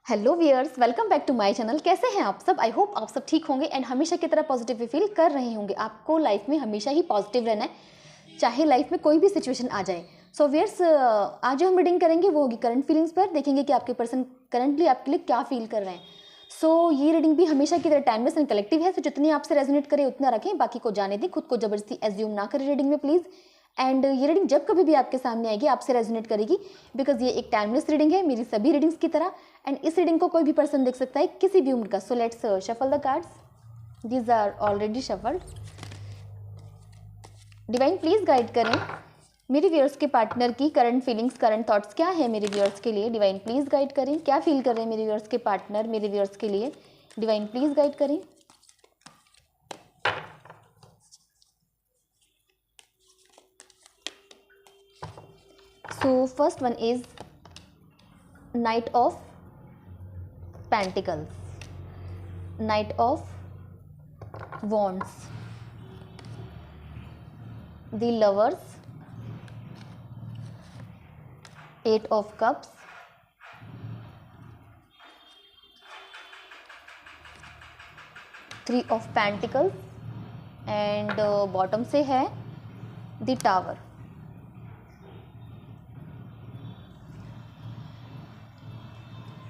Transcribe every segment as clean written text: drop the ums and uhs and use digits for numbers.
Hello viewers, welcome back to my channel. कैसे हैं आप सब? आई होप आप सब ठीक होंगे एंड हमेशा की तरह पॉजिटिव फील कर रहे होंगे। आपको लाइफ में हमेशा ही पॉजिटिव रहना है, चाहे लाइफ में कोई भी सिचुएशन आ जाए। सो व्यूअर्स, आज जो हम रीडिंग करेंगे वो होगी करंट फीलिंग्स पर। देखेंगे कि आपके पर्सन करंटली आपके लिए क्या फील कर रहे हैं। सो ये रीडिंग भी हमेशा की तरह टाइमलेस एंड कलेक्टिव है। सो जितनी आपसे रेजोनेट करे उतना रखें, बाकी को जाने दें। खुद को जबरदस्ती एज्यूम ना करें रीडिंग में प्लीज़। एंड ये रीडिंग जब कभी भी आपके सामने आएगी आपसे रेजोनेट करेगी, बिकॉज ये एक टाइमलेस रीडिंग है मेरी सभी रीडिंग्स की तरह। एंड इस रीडिंग को कोई भी पर्सन देख सकता है किसी भी उम्र का। So let's shuffle the cards. These are already shuffled. Divine please guide करें मेरे व्यूअर्स के पार्टनर की करंट फीलिंग्स, करंट थॉट्स क्या है मेरे व्यूअर्स के लिए। डिवाइन प्लीज गाइड करें, क्या फील कर रहे हैं मेरे व्यूअर्स के पार्टनर मेरे व्यूअर्स के लिए। डिवाइन प्लीज गाइड करें। So first one is Knight of Pentacles, Knight of Wands, the Lovers, Eight of Cups, Three of Pentacles and bottom से है the Tower।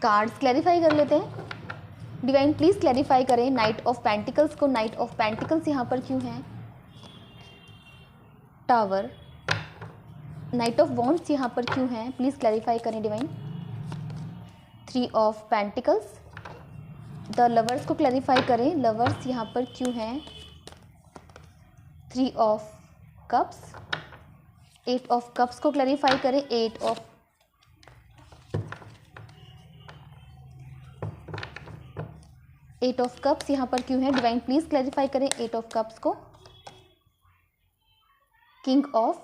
कार्ड्स क्लैरिफाई कर लेते हैं। डिवाइन प्लीज क्लैरिफाई करें night of pentacles को। Night of pentacles यहाँ पर क्यों है? टावर। नाइट ऑफ वॉन्ड्स यहाँ पर क्यों है? प्लीज क्लैरिफाई करें divine. Three of pentacles. The lovers को क्लैरिफाई करें, लवर्स यहाँ पर क्यों है? Three of cups. Eight of cups को क्लैरिफाई करें, एट ऑफ कप्स यहाँ पर क्यों है? डिवाइन प्लीज क्लैरिफाई करें एट ऑफ कप्स को। King of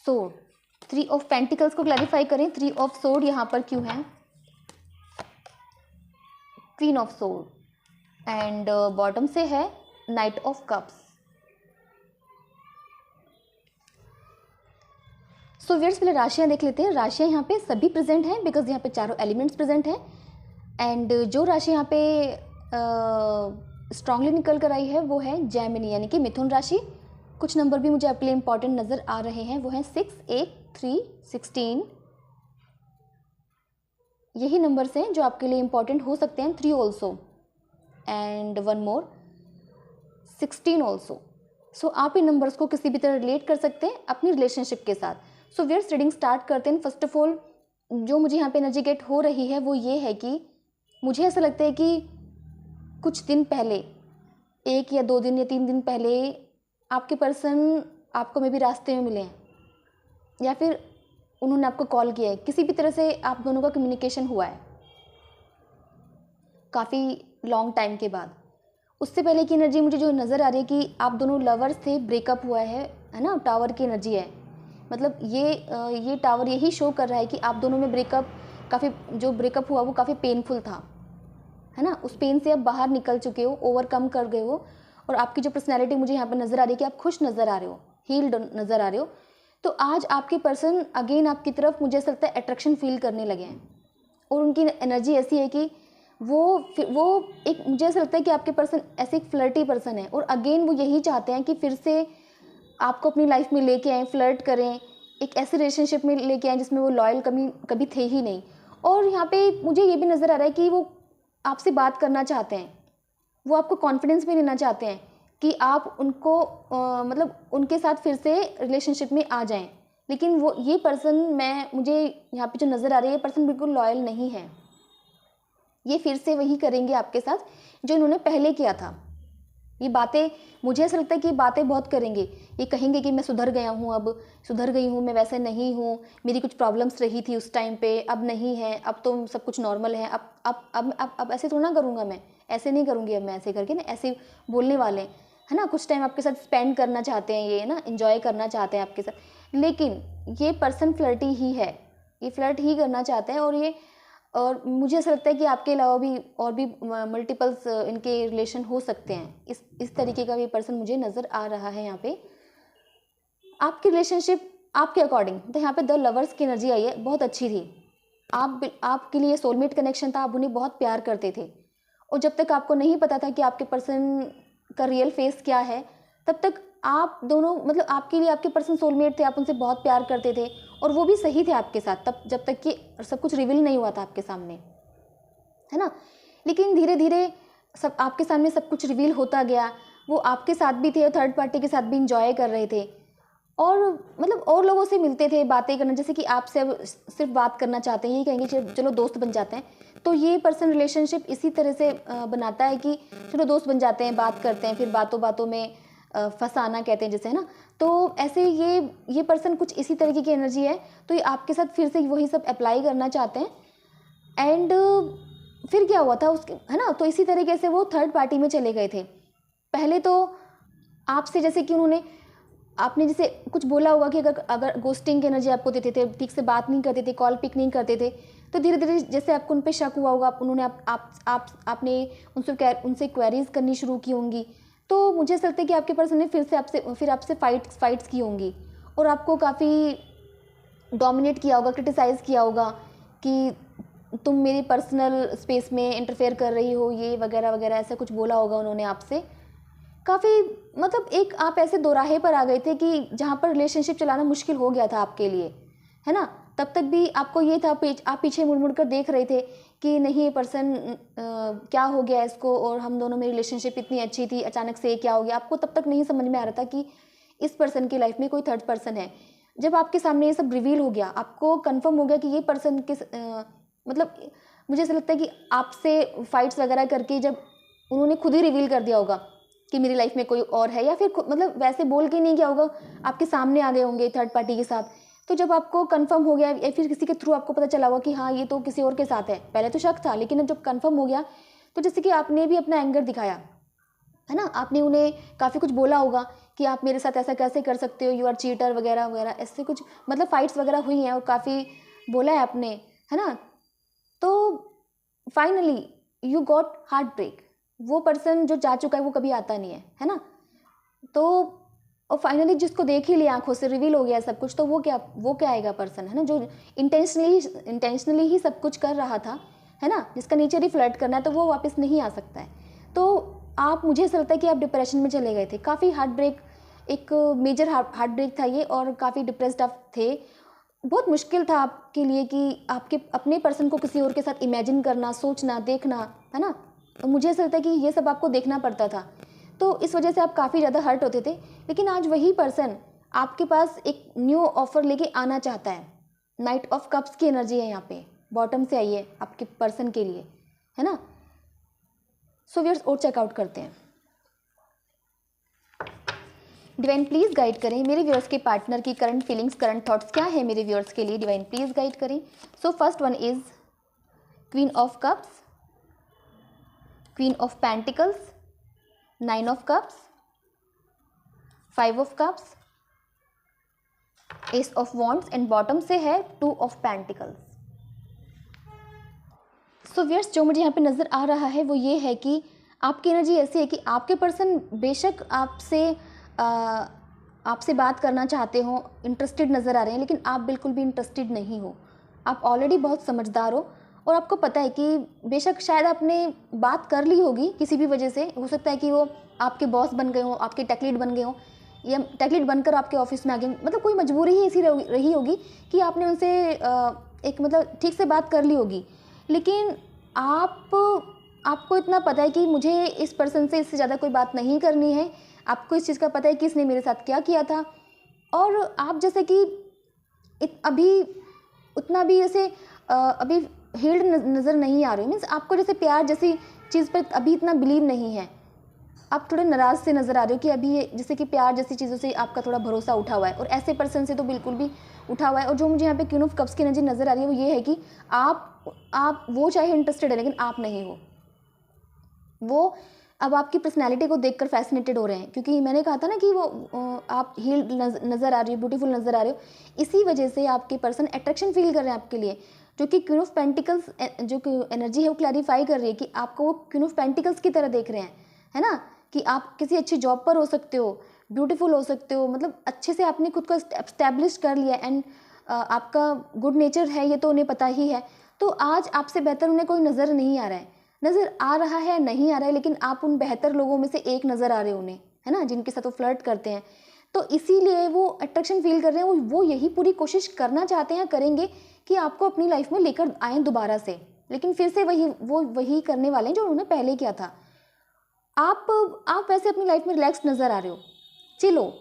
sword. Three of pentacles को क्लैरिफाई करें, थ्री ऑफ सोर्ड यहाँ पर क्यों है? Queen of sword and bottom से है knight of cups. So viewers, पहले राशियाँ देख लेते हैं। राशियाँ यहाँ पे सभी प्रेजेंट हैं बिकॉज यहाँ पे चारों एलिमेंट्स प्रेजेंट हैं। एंड जो राशि यहाँ पे स्ट्रांगली निकल कर आई है वो है जेमिनी यानी कि मिथुन राशि। कुछ नंबर भी मुझे आपके लिए इंपॉर्टेंट नज़र आ रहे हैं, वो हैं 6, 8, 3, 16। यही नंबर्स हैं जो आपके लिए इंपॉर्टेंट हो सकते हैं। 3 ऑल्सो एंड 1 मोर 16 ऑल्सो। सो आप इन नंबर्स को किसी भी तरह रिलेट कर सकते हैं अपनी रिलेशनशिप के साथ। सो व्यूअर्स, रीडिंग स्टार्ट करते हैं। फर्स्ट ऑफ ऑल जो मुझे यहाँ पे एनर्जी गेट हो रही है वो ये है कि मुझे ऐसा लगता है कि कुछ दिन पहले, 1 या 2 दिन या 3 दिन पहले आपके पर्सन आपको मे भी रास्ते में मिले हैं या फिर उन्होंने आपको कॉल किया है। किसी भी तरह से आप दोनों का कम्युनिकेशन हुआ है काफ़ी लॉन्ग टाइम के बाद। उससे पहले की एनर्जी मुझे जो नज़र आ रही है कि आप दोनों लवर्स थे, ब्रेकअप हुआ है ना। टावर की एनर्जी है, मतलब ये टावर यही शो कर रहा है कि आप दोनों में ब्रेकअप, काफ़ी जो ब्रेकअप हुआ वो काफ़ी पेनफुल था, है ना। उस पेन से आप बाहर निकल चुके हो, ओवरकम कर गए हो। और आपकी जो पर्सनैलिटी मुझे यहाँ पर नज़र आ रही है कि आप खुश नज़र आ रहे हो, हील्ड नज़र आ रहे हो। तो आज आपके पर्सन अगेन आपकी तरफ मुझे ऐसा लगता है अट्रैक्शन फील करने लगे हैं। और उनकी एनर्जी ऐसी है कि वो एक, मुझे ऐसा लगता है कि आपके पर्सन ऐसे एक फ्लर्टी पर्सन है और अगेन वो यही चाहते हैं कि फिर से आपको अपनी लाइफ में लेके आएँ, फ्लर्ट करें, एक ऐसे रिलेशनशिप में लेके आएँ जिसमें वो लॉयल कभी थे ही नहीं। और यहाँ पे मुझे ये भी नज़र आ रहा है कि वो आपसे बात करना चाहते हैं, वो आपको कॉन्फिडेंस में लेना चाहते हैं कि आप उनको मतलब उनके साथ फिर से रिलेशनशिप में आ जाएं। लेकिन वो ये पर्सन, मुझे यहाँ पे जो नज़र आ रही है, ये पर्सन बिल्कुल लॉयल नहीं है। ये फिर से वही करेंगे आपके साथ जो इन्होंने पहले किया था। ये बातें, मुझे ऐसा लगता है कि ये बातें बहुत करेंगे। ये कहेंगे कि मैं सुधर गया हूँ, अब सुधर गई हूँ, मैं वैसे नहीं हूँ, मेरी कुछ प्रॉब्लम्स रही थी उस टाइम पे, अब नहीं है, अब तो सब कुछ नॉर्मल है। अब ऐसे थोड़ा ना करूँगा, मैं ऐसे नहीं करूँगी, अब मैं ऐसे करके ना, ऐसे बोलने वाले हैं, है ना। कुछ टाइम आपके साथ स्पेंड करना चाहते हैं, ये ना एंजॉय करना चाहते हैं आपके साथ। लेकिन ये पर्सन फ्लर्टी ही है, ये फ्लर्ट ही करना चाहते हैं। और मुझे ऐसा लगता है कि आपके अलावा भी और भी मल्टीपल्स इनके रिलेशन हो सकते हैं। इस तरीके का भी पर्सन मुझे नज़र आ रहा है यहाँ पे। आपकी रिलेशनशिप आपके अकॉर्डिंग, तो यहाँ पे द लवर्स की एनर्जी आई है, बहुत अच्छी थी। आपके लिए सोलमेट कनेक्शन था, आप उन्हें बहुत प्यार करते थे, और जब तक आपको नहीं पता था कि आपके पर्सन का रियल फेस क्या है, तब तक आप दोनों मतलब आपके लिए आपके पर्सन सोलमेट थे, आप उनसे बहुत प्यार करते थे और वो भी सही थे आपके साथ, तब जब तक कि सब कुछ रिवील नहीं हुआ था आपके सामने, है ना। लेकिन धीरे धीरे सब आपके सामने सब कुछ रिवील होता गया, वो आपके साथ भी थे और थर्ड पार्टी के साथ भी इंजॉय कर रहे थे, और मतलब और लोगों से मिलते थे, बातें करना, जैसे कि आपसे अब सिर्फ बात करना चाहते हैं, ये कहेंगे चलो दोस्त बन जाते हैं। तो ये पर्सन रिलेशनशिप इसी तरह से बनाता है कि चलो दोस्त बन जाते हैं, बात करते हैं, फिर बातों बातों में फंसाना कहते हैं जैसे, है ना। तो ऐसे ये पर्सन कुछ इसी तरीके की एनर्जी है, तो ये आपके साथ फिर से वही सब अप्लाई करना चाहते हैं। एंड फिर क्या हुआ था उसके, है ना, तो इसी तरीके से वो थर्ड पार्टी में चले गए थे। पहले तो आपसे जैसे कि आपने जैसे कुछ बोला होगा कि अगर गोस्टिंग की एनर्जी आपको देते थे, ठीक से बात नहीं करते थे, कॉल पिक नहीं करते थे, तो धीरे धीरे जैसे आपको उन पे शक हुआ होगा, आपने उनसे क्वेरीज करनी शुरू की होंगी, तो मुझे ऐसा लगता है कि आपके पर्सन ने फिर आपसे फाइट्स की होंगी और आपको काफ़ी डोमिनेट किया होगा, क्रिटिसाइज़ किया होगा कि तुम मेरी पर्सनल स्पेस में इंटरफेयर कर रही हो, ये वगैरह वगैरह, ऐसा कुछ बोला होगा उन्होंने आपसे। काफ़ी मतलब एक आप ऐसे दोराहे पर आ गए थे कि जहाँ पर रिलेशनशिप चलाना मुश्किल हो गया था आपके लिए, है ना। तब तक भी आपको ये था, आप पीछे मुड़ मुड़ कर देख रहे थे कि नहीं ये पर्सन क्या हो गया इसको, और हम दोनों में रिलेशनशिप इतनी अच्छी थी, अचानक से क्या हो गया। आपको तब तक नहीं समझ में आ रहा था कि इस पर्सन की लाइफ में कोई थर्ड पर्सन है। जब आपके सामने ये सब रिवील हो गया, आपको कन्फर्म हो गया कि ये पर्सन मतलब मुझे ऐसा लगता है कि आपसे फाइट्स वगैरह करके जब उन्होंने खुद ही रिवील कर दिया होगा कि मेरी लाइफ में कोई और है, या फिर मतलब वैसे बोल के नहीं किया होगा, आपके सामने आ गए होंगे थर्ड पार्टी के साथ। तो जब आपको कंफर्म हो गया या फिर किसी के थ्रू आपको पता चला होगा कि हाँ ये तो किसी और के साथ है, पहले तो शक था, लेकिन जब कंफर्म हो गया तो जैसे कि आपने भी अपना एंगर दिखाया, है ना। आपने उन्हें काफ़ी कुछ बोला होगा कि आप मेरे साथ ऐसा कैसे कर सकते हो, यू आर चीटर वगैरह वगैरह, ऐसे कुछ मतलब फाइट्स वगैरह हुई हैं और काफ़ी बोला है आपने, है ना। तो finally you got heart break. वो पर्सन जो जा चुका है वो कभी आता नहीं है ना। तो और फाइनली जिसको देख ही लिया आंखों से, रिवील हो गया सब कुछ, तो वो क्या आएगा पर्सन, है ना, जो इंटेंशनली ही सब कुछ कर रहा था, है ना, जिसका नेचर ही फ्लर्ट करना है, तो वो वापस नहीं आ सकता है। तो आप, मुझे ऐसा लगता है कि आप डिप्रेशन में चले गए थे, काफ़ी हार्ट ब्रेक, एक मेजर हार्ट ब्रेक था ये, और काफ़ी डिप्रेस्ड आप थे। बहुत मुश्किल था आपके लिए कि आपके अपने पर्सन को किसी और के साथ इमेजिन करना, सोचना, देखना, है ना। तो मुझे ऐसा लगता है कि ये सब आपको देखना पड़ता था, तो इस वजह से आप काफ़ी ज़्यादा हर्ट होते थे। लेकिन आज वही पर्सन आपके पास एक न्यू ऑफर लेके आना चाहता है। नाइट ऑफ कप्स की एनर्जी है यहाँ पे, बॉटम से आई है आपके पर्सन के लिए, है ना। सो व्यूअर्स, और चेकआउट करते हैं। डिवाइन प्लीज़ गाइड करें मेरे व्यूअर्स के पार्टनर की करंट फीलिंग्स, करंट थॉट्स क्या है मेरे व्यूअर्स के लिए। डिवाइन प्लीज़ गाइड करें। So first one is queen of cups, queen of pentacles, 9 of cups, 5 of cups, S of wands, and bottom से है 2 ऑफ पेंटिकल्स। सो व्यूअर्स, जो मुझे यहाँ पे नज़र आ रहा है वो ये है कि आपकी एनर्जी ऐसी है कि आपके पर्सन बेशक आपसे बात करना चाहते हो, इंटरेस्टेड नज़र आ रहे हैं, लेकिन आप बिल्कुल भी इंटरेस्टेड नहीं हो। आप ऑलरेडी बहुत समझदार हो और आपको पता है कि बेशक शायद आपने बात कर ली होगी किसी भी वजह से, हो सकता है कि वो आपके बॉस बन गए हो, आपके टेक लीड बन गए हो, या टेक लीड बनकर आपके ऑफिस में आ गए, मतलब कोई मजबूरी ही ऐसी रही होगी कि आपने उनसे एक मतलब ठीक से बात कर ली होगी। लेकिन आपको इतना पता है कि मुझे इस पर्सन से इससे ज़्यादा कोई बात नहीं करनी है। आपको इस चीज़ का पता है कि इसने मेरे साथ क्या किया था, और आप जैसे कि अभी उतना भी जैसे अभी हील्ड नज़र नहीं आ रही, मीन्स आपको जैसे प्यार जैसी चीज़ पर अभी इतना बिलीव नहीं है। आप थोड़े नाराज़ से नज़र आ रहे हो कि अभी ये जैसे कि प्यार जैसी चीज़ों से आपका थोड़ा भरोसा उठा हुआ है, और ऐसे पर्सन से तो बिल्कुल भी उठा हुआ है। और जो मुझे यहाँ पे क्वीन ऑफ कप्स की एनर्जी नज़र आ रही है वो ये है कि आप वो चाहे इंटरेस्टेड है लेकिन आप नहीं हो। वो अब आपकी पर्सनैलिटी को देखकर फैसिनेटेड हो रहे हैं, क्योंकि मैंने कहा था ना कि वो आप हील्ड नज़र आ रही हो, ब्यूटीफुल नज़र आ रहे हो, इसी वजह से आपके पर्सन अट्रैक्शन फील कर रहे हैं आपके लिए। जो कि क्वीन ऑफ पेंटिकल्स जो एनर्जी है वो क्लैरिफाई कर रही है कि आपको वो क्वीन ऑफ पेंटिकल्स की तरह देख रहे हैं, है ना, कि आप किसी अच्छी जॉब पर हो सकते हो, ब्यूटीफुल हो सकते हो, मतलब अच्छे से आपने खुद को एस्टैब्लिश कर लिया, एंड आपका गुड नेचर है ये तो उन्हें पता ही है। तो आज आपसे बेहतर उन्हें कोई नज़र नहीं आ रहा है, नज़र आ रहा है नहीं आ रहा है, लेकिन आप उन बेहतर लोगों में से एक नज़र आ रहे हो उन्हें, है ना, जिनके साथ वो फ्लर्ट करते हैं। तो इसीलिए वो अट्रैक्शन फील कर रहे हैं, वो यही पूरी कोशिश करना चाहते हैं, करेंगे कि आपको अपनी लाइफ में लेकर आएँ दोबारा से, लेकिन फिर से वही करने वाले हैं जो उन्होंने पहले किया था। आप वैसे अपनी लाइफ में रिलैक्स नज़र आ रहे हो, चिल हो,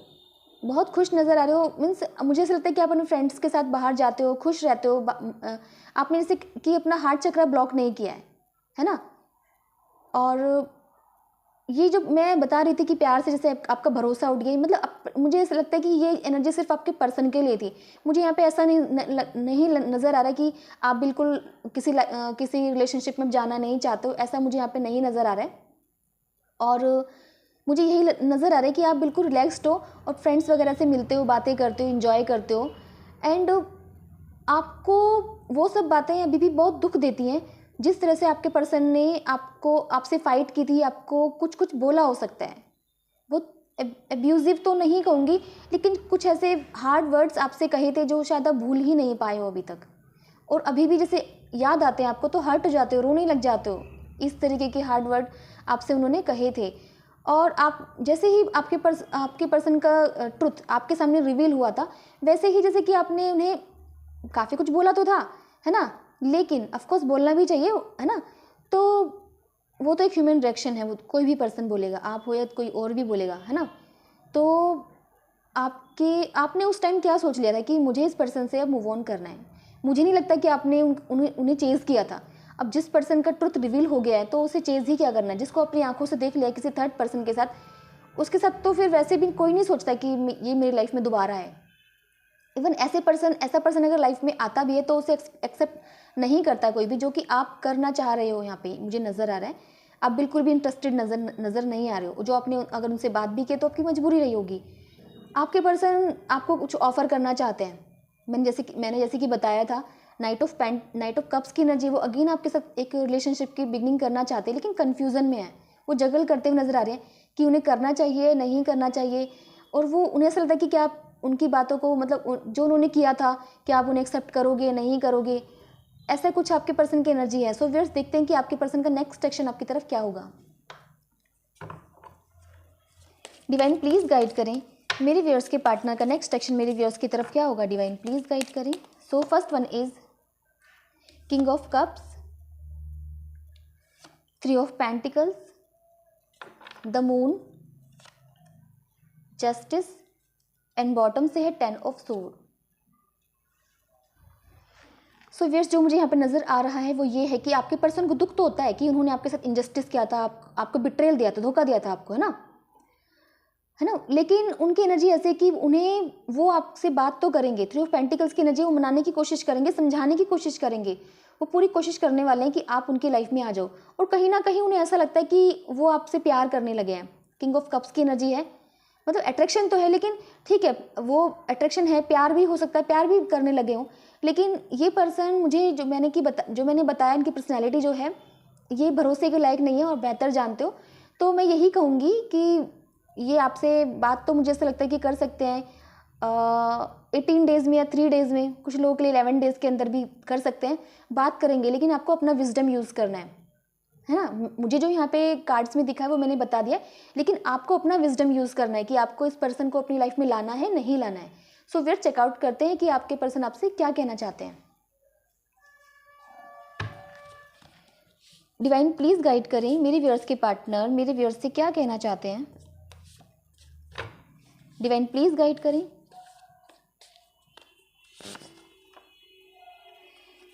बहुत खुश नज़र आ रहे हो। मीन्स मुझे ऐसा लगता है कि आप अपने फ्रेंड्स के साथ बाहर जाते हो, खुश रहते हो। आपने जैसे कि अपना हार्ट चक्र ब्लॉक नहीं किया है ना। और ये जो मैं बता रही थी कि प्यार से जैसे आपका भरोसा उठ गया, मतलब मुझे ऐसा लगता है कि ये एनर्जी सिर्फ आपके पर्सन के लिए थी। मुझे यहाँ पे ऐसा नहीं नज़र आ रहा कि आप बिल्कुल किसी रिलेशनशिप में जाना नहीं चाहते हो, ऐसा मुझे यहाँ पे नहीं नज़र आ रहा है। और मुझे यही नज़र आ रहा है कि आप बिल्कुल रिलैक्स्ड हो और फ्रेंड्स वगैरह से मिलते हो, बातें करते हो, इन्जॉय करते हो। एंड आपको वो सब बातें अभी भी बहुत दुख देती हैं, जिस तरह से आपके पर्सन ने आपसे फ़ाइट की थी, आपको कुछ कुछ बोला हो सकता है। वो एब्यूज़िव तो नहीं कहूँगी, लेकिन कुछ ऐसे हार्ड वर्ड्स आपसे कहे थे जो शायद आप भूल ही नहीं पाए हो अभी तक, और अभी भी जैसे याद आते हैं आपको तो हर्ट हो जाते हो, रोने लग जाते हो। इस तरीके के हार्ड वर्ड आपसे उन्होंने कहे थे। और आप जैसे ही आपके पर्सन का ट्रुथ आपके सामने रिवील हुआ था, वैसे ही जैसे कि आपने उन्हें काफ़ी कुछ बोला तो था, है ना, लेकिन ऑफ कोर्स बोलना भी चाहिए, है ना। तो वो तो एक ह्यूमन रिएक्शन है, वो कोई भी पर्सन बोलेगा, आप हो या कोई और भी बोलेगा, है ना। तो आपने उस टाइम क्या सोच लिया था कि मुझे इस पर्सन से अब मूव ऑन करना है। मुझे नहीं लगता कि आपने उन्हें चेज़ किया था। अब जिस पर्सन का ट्रुथ रिवील हो गया है तो उसे चेज़ ही क्या करना है, जिसको अपनी आंखों से देख लिया किसी थर्ड पर्सन के साथ, उसके साथ तो फिर वैसे भी कोई नहीं सोचता कि ये मेरी लाइफ में दोबारा है। इवन ऐसा पर्सन अगर लाइफ में आता भी है तो उसे एक्सेप्ट नहीं करता कोई भी, जो कि आप करना चाह रहे हो। यहाँ पे मुझे नज़र आ रहा है आप बिल्कुल भी इंटरेस्टेड नज़र नहीं आ रहे हो। जो आपने अगर उनसे बात भी की तो आपकी मजबूरी रही होगी। आपके पर्सन आपको कुछ ऑफ़र करना चाहते हैं। मैंने जैसे कि बताया था, नाइट ऑफ कप्स की एनर्जी, वो अगेन आपके साथ एक रिलेशनशिप की बिगनिंग करना चाहते हैं, लेकिन कन्फ्यूज़न में है। वो जगल करते हुए नज़र आ रहे हैं कि उन्हें करना चाहिए नहीं करना चाहिए। और वो उन्हें ऐसा लगता है कि क्या आप उनकी बातों को, मतलब जो उन्होंने किया था, क्या आप उन्हें एक्सेप्ट करोगे नहीं करोगे, ऐसा कुछ आपके पर्सन की एनर्जी है। सो व्यूअर्स, देखते हैं कि आपके पर्सन का नेक्स्ट एक्शन आपकी तरफ क्या होगा। डिवाइन प्लीज़ गाइड करें मेरे व्यूअर्स के पार्टनर का नेक्स्ट एक्शन मेरे व्यूअर्स की तरफ क्या होगा। डिवाइन प्लीज़ गाइड करें। So first one is king of cups, 3 of pentacles, the moon, justice, and bottom से है 10 ऑफ सोर्ड। सो व्यूअर्स, जो मुझे यहाँ पे नज़र आ रहा है वो ये है कि आपके पर्सन को दुख तो होता है कि उन्होंने आपके साथ इनजस्टिस किया था, आपको बिट्रेयल दिया था, धोखा दिया था आपको, है ना। लेकिन उनकी एनर्जी ऐसे कि वो आपसे बात तो करेंगे। 3 ऑफ पेंटिकल्स की एनर्जी, वो मनाने की कोशिश करेंगे, समझाने की कोशिश करेंगे, वो पूरी कोशिश करने वाले हैं कि आप उनकी लाइफ में आ जाओ। और कहीं ना कहीं उन्हें ऐसा लगता है कि वो आपसे प्यार करने लगे हैं। किंग ऑफ कप्स की एनर्जी है, मतलब अट्रैक्शन तो है, लेकिन ठीक है, वो अट्रैक्शन है, प्यार भी हो सकता है, प्यार भी करने लगे हों। लेकिन ये पर्सन, मुझे जो मैंने बताया, इनकी पर्सनैलिटी जो है ये भरोसे के लायक नहीं है और बेहतर जानते हो। तो मैं यही कहूँगी कि ये आपसे बात तो मुझे ऐसा लगता है कि कर सकते हैं 18 डेज़ में या 3 डेज़ में, कुछ लोगों के लिए 11 डेज़ के अंदर भी कर सकते हैं, बात करेंगे। लेकिन आपको अपना विजडम यूज़ करना है ना। मुझे जो यहाँ पे कार्ड्स में दिखा है वो मैंने बता दिया, लेकिन आपको अपना विजडम यूज़ करना है कि आपको इस पर्सन को अपनी लाइफ में लाना है नहीं लाना है। सो फिर चेकआउट करते हैं कि आपके पर्सन आपसे क्या कहना चाहते हैं। डिवाइन प्लीज़ गाइड करें मेरे व्यूअर्स के पार्टनर मेरे व्यूअर्स से क्या कहना चाहते हैं। डिवाइन प्लीज़ गाइड करें।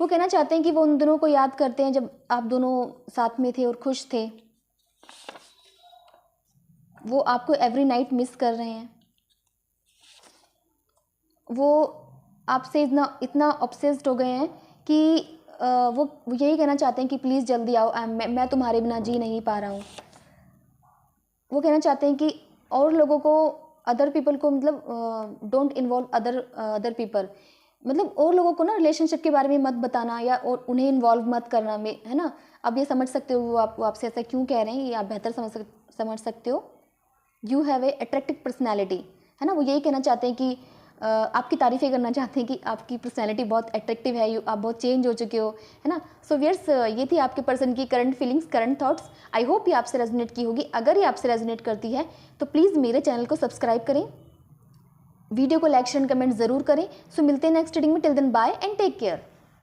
वो कहना चाहते हैं कि वो उन दिनों को याद करते हैं जब आप दोनों साथ में थे और खुश थे। वो आपको एवरी नाइट मिस कर रहे हैं। वो आपसे इतना ऑब्सेस्ड हो गए हैं कि वो यही कहना चाहते हैं कि प्लीज़ जल्दी आओ, मैं तुम्हारे बिना जी नहीं पा रहा हूँ। वो कहना चाहते हैं कि और लोगों को, अदर पीपल को, मतलब डोंट इन्वॉल्व अदर पीपल, मतलब और लोगों को ना रिलेशनशिप के बारे में मत बताना या और उन्हें इन्वॉल्व मत करना में, है ना। अब ये समझ सकते हो वो आपसे ऐसा क्यों कह रहे हैं, ये आप बेहतर समझ सकते हो। You have a attractive personality, है ना। वो यही कहना चाहते हैं कि आपकी तारीफ़ें करना चाहते हैं कि आपकी पर्सनैलिटी बहुत अट्रैक्टिव है, आप बहुत चेंज हो चुके हो, है ना। सो व्यूअर्स, ये थी आपके पर्सन की current feelings, current thoughts. I hope ये आपसे रेजोनेट की होगी। अगर ये आपसे रेजोनेट करती है तो प्लीज़ मेरे चैनल को सब्सक्राइब करें, वीडियो को लाइक शेयर कमेंट ज़रूर करें। सो मिलते हैं नेक्स्ट रीडिंग में। Till then bye and take care.